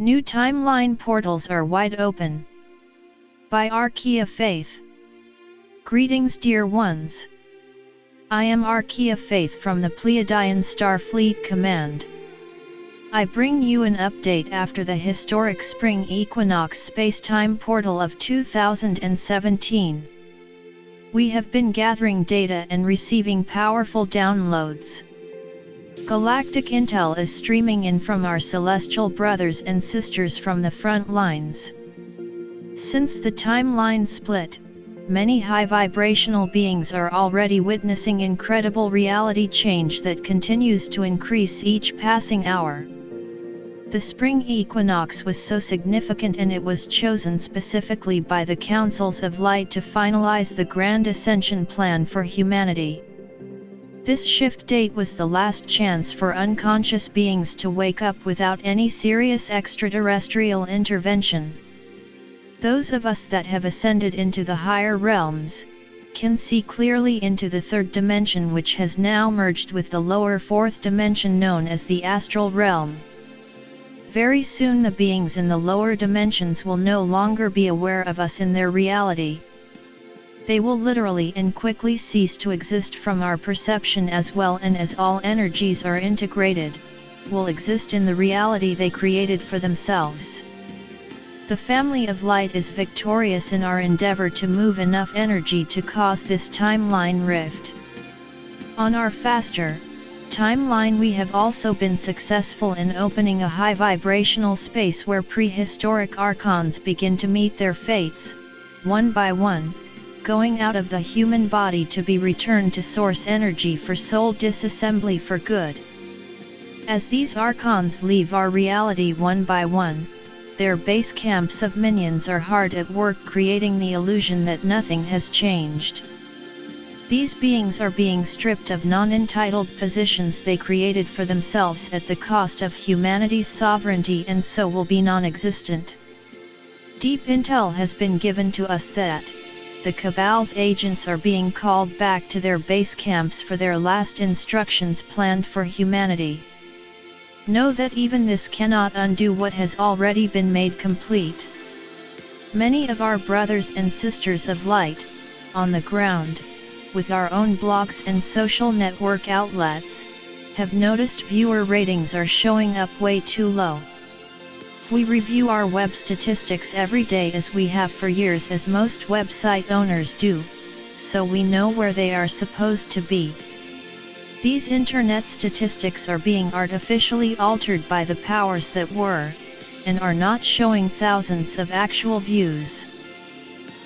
New timeline portals are wide open. By Archaeia Faith. Greetings, dear ones. I am Archaeia Faith from the Pleiadian Starfleet Command. I bring you an update after the historic spring equinox space-time portal of 2017. We have been gathering data and receiving powerful downloads. Galactic intel is streaming in from our celestial brothers and sisters from the front lines. Since the timeline split, many high vibrational beings are already witnessing incredible reality change that continues to increase each passing hour. The spring equinox was so significant, and it was chosen specifically by the Councils of Light to finalize the Grand Ascension plan for humanity. This shift date was the last chance for unconscious beings to wake up without any serious extraterrestrial intervention. Those of us that have ascended into the higher realms can see clearly into the third dimension, which has now merged with the lower fourth dimension known as the astral realm. Very soon the beings in the lower dimensions will no longer be aware of us in their reality. They will literally and quickly cease to exist from our perception as well, and as all energies are integrated, will exist in the reality they created for themselves. The family of light is victorious in our endeavor to move enough energy to cause this timeline rift. On our faster timeline, we have also been successful in opening a high vibrational space where prehistoric archons begin to meet their fates, one by one, going out of the human body to be returned to source energy for soul disassembly for good. As these archons leave our reality one by one, their base camps of minions are hard at work creating the illusion that nothing has changed. These beings are being stripped of non-entitled positions they created for themselves at the cost of humanity's sovereignty, and so will be non-existent. Deep intel has been given to us that the Cabal's agents are being called back to their base camps for their last instructions planned for humanity. Know that even this cannot undo what has already been made complete. Many of our brothers and sisters of light, on the ground, with our own blogs and social network outlets, have noticed viewer ratings are showing up way too low. We review our web statistics every day, as we have for years, as most website owners do, so we know where they are supposed to be. These internet statistics are being artificially altered by the powers that were, and are not showing thousands of actual views.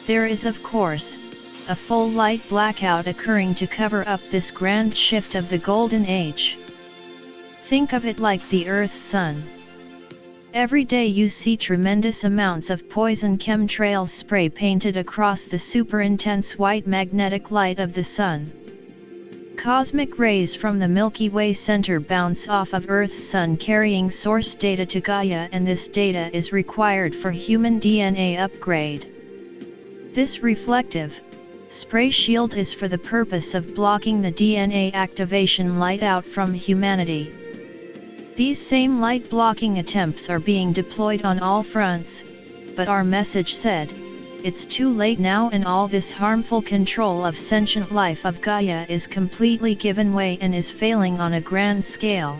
There is, of course, a full light blackout occurring to cover up this grand shift of the Golden Age. Think of it like the Earth's sun. Every day you see tremendous amounts of poison chemtrails spray painted across the super intense white magnetic light of the sun. Cosmic rays from the Milky Way center bounce off of Earth's sun, carrying source data to Gaia, and this data is required for human DNA upgrade. This reflective spray shield is for the purpose of blocking the DNA activation light out from humanity. These same light blocking attempts are being deployed on all fronts, but our message said, it's too late now, and all this harmful control of sentient life of Gaia is completely given way and is failing on a grand scale.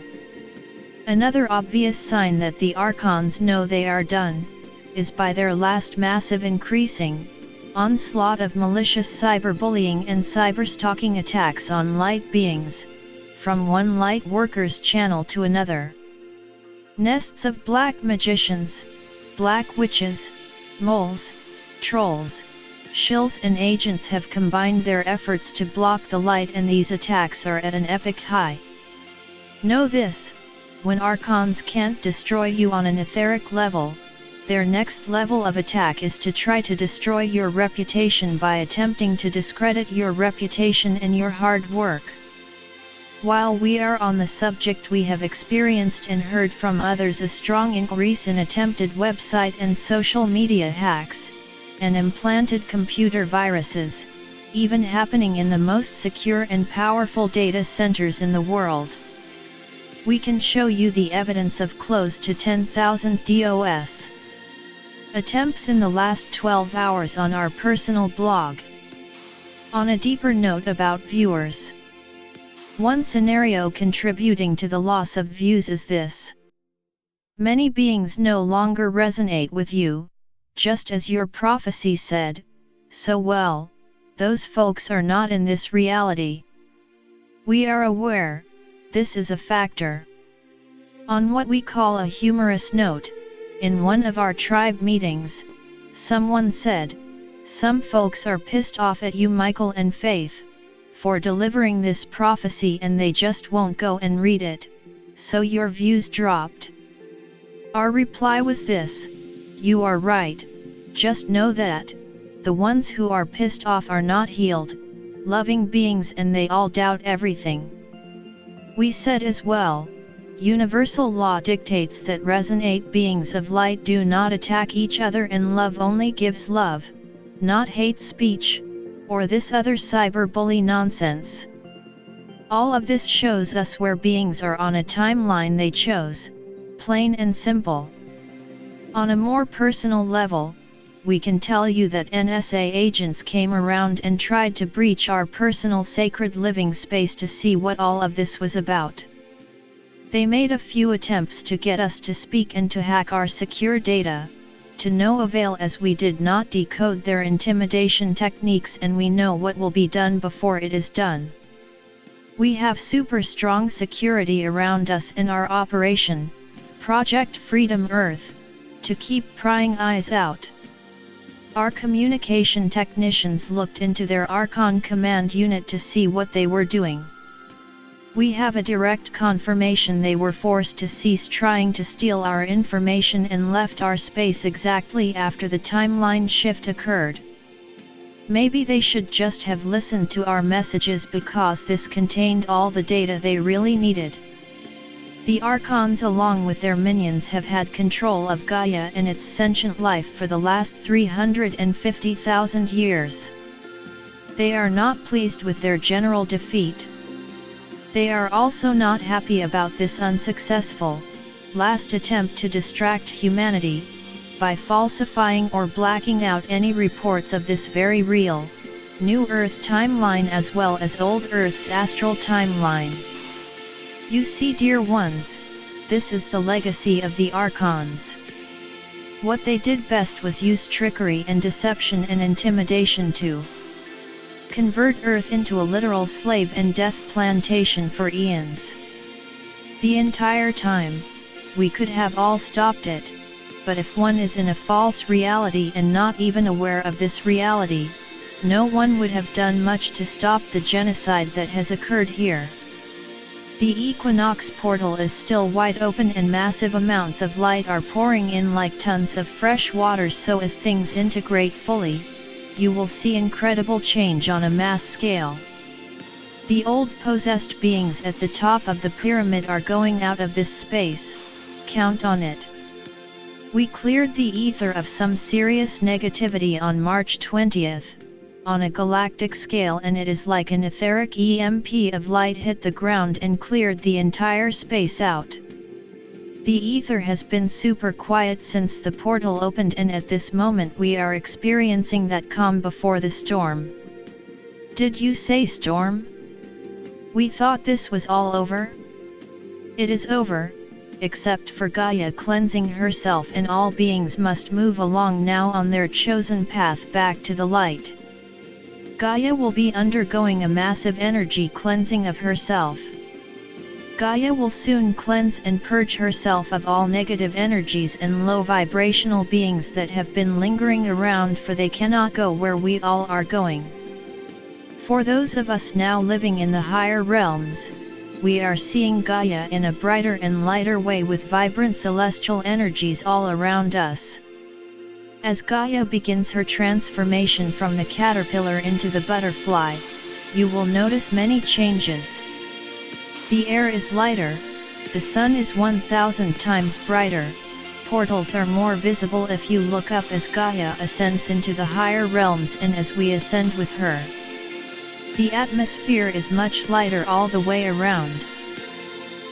Another obvious sign that the Archons know they are done, is by their last massive increasing onslaught of malicious cyberbullying and cyberstalking attacks on light beings, from one light worker's channel to another. Nests of black magicians, black witches, moles, trolls, shills and agents have combined their efforts to block the light, and these attacks are at an epic high. Know this: when Archons can't destroy you on an etheric level, their next level of attack is to try to destroy your reputation by attempting to discredit your reputation and your hard work. While we are on the subject, we have experienced and heard from others a strong increase in attempted website and social media hacks, and implanted computer viruses, even happening in the most secure and powerful data centers in the world. We can show you the evidence of close to 10,000 DOS attempts in the last 12 hours on our personal blog. On a deeper note about viewers, one scenario contributing to the loss of views is this. Many beings no longer resonate with you, just as your prophecy said, so well, those folks are not in this reality. We are aware, this is a factor. On what we call a humorous note, in one of our tribe meetings, someone said, some folks are pissed off at you, Michael and Faith, for delivering this prophecy and they just won't go and read it, so your views dropped. Our reply was this: you are right, just know that the ones who are pissed off are not healed, loving beings, and they all doubt everything. We said as well, universal law dictates that resonate beings of light do not attack each other, and love only gives love, not hate speech, or this other cyberbully nonsense. All of this shows us where beings are on a timeline they chose, plain and simple. On a more personal level, we can tell you that NSA agents came around and tried to breach our personal sacred living space to see what all of this was about. They made a few attempts to get us to speak and to hack our secure data, to no avail, as we did not decode their intimidation techniques, and we know what will be done before it is done. We have super strong security around us in our operation, Project Freedom Earth, to keep prying eyes out. Our communication technicians looked into their Archon command unit to see what they were doing. We have a direct confirmation they were forced to cease trying to steal our information and left our space exactly after the timeline shift occurred. Maybe they should just have listened to our messages, because this contained all the data they really needed. The Archons, along with their minions, have had control of Gaia and its sentient life for the last 350,000 years. They are not pleased with their general defeat. They are also not happy about this unsuccessful, last attempt to distract humanity, by falsifying or blacking out any reports of this very real, new Earth timeline as well as old Earth's astral timeline. You see, dear ones, this is the legacy of the Archons. What they did best was use trickery and deception and intimidation to convert Earth into a literal slave and death plantation for eons. The entire time, we could have all stopped it, but if one is in a false reality and not even aware of this reality, no one would have done much to stop the genocide that has occurred here. The Equinox portal is still wide open and massive amounts of light are pouring in like tons of fresh water, so as things integrate fully, you will see incredible change on a mass scale. The old possessed beings at the top of the pyramid are going out of this space, count on it. We cleared the ether of some serious negativity on March 20th, on a galactic scale, and it is like an etheric EMP of light hit the ground and cleared the entire space out. The ether has been super quiet since the portal opened, and at this moment we are experiencing that calm before the storm. Did you say storm? We thought this was all over? It is over, except for Gaia cleansing herself, and all beings must move along now on their chosen path back to the light. Gaia will be undergoing a massive energy cleansing of herself. Gaia will soon cleanse and purge herself of all negative energies and low vibrational beings that have been lingering around, for they cannot go where we all are going. For those of us now living in the higher realms, we are seeing Gaia in a brighter and lighter way with vibrant celestial energies all around us. As Gaia begins her transformation from the caterpillar into the butterfly, you will notice many changes. The air is lighter, the sun is 1,000 times brighter, portals are more visible if you look up as Gaia ascends into the higher realms and as we ascend with her. The atmosphere is much lighter all the way around.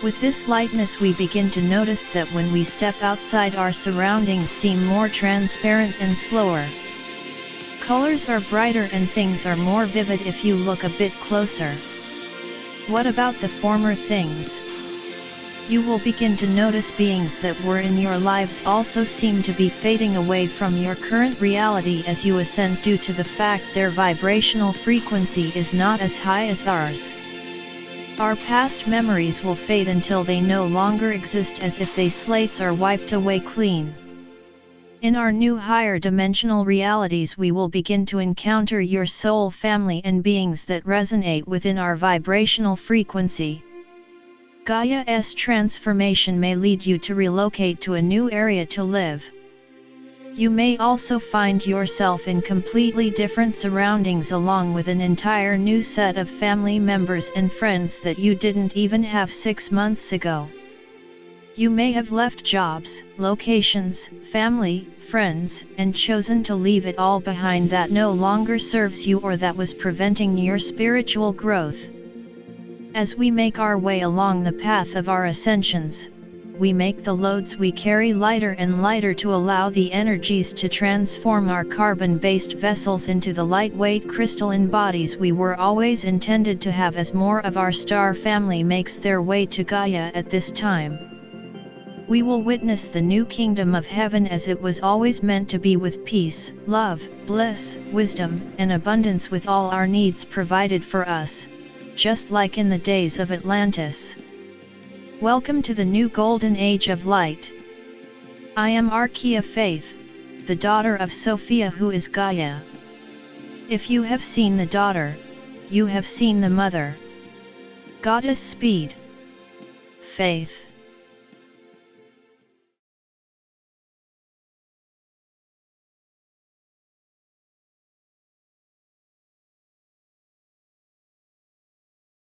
With this lightness we begin to notice that when we step outside our surroundings seem more transparent and slower. Colors are brighter and things are more vivid if you look a bit closer. What about the former things? You will begin to notice beings that were in your lives also seem to be fading away from your current reality as you ascend due to the fact their vibrational frequency is not as high as ours. Our past memories will fade until they no longer exist, as if they slates are wiped away clean. In our new higher dimensional realities we will begin to encounter your soul family and beings that resonate within our vibrational frequency. Gaia's transformation may lead you to relocate to a new area to live. You may also find yourself in completely different surroundings along with an entire new set of family members and friends that you didn't even have 6 months ago. You may have left jobs, locations, family, friends, and chosen to leave it all behind that no longer serves you or that was preventing your spiritual growth. As we make our way along the path of our ascensions, we make the loads we carry lighter and lighter to allow the energies to transform our carbon-based vessels into the lightweight crystalline bodies we were always intended to have as more of our star family makes their way to Gaia at this time. We will witness the new kingdom of heaven as it was always meant to be, with peace, love, bliss, wisdom, and abundance, with all our needs provided for us, just like in the days of Atlantis. Welcome to the new golden age of light. I am Archaeia Faith, the daughter of Sophia, who is Gaia. If you have seen the daughter, you have seen the mother. Goddess Speed. Faith.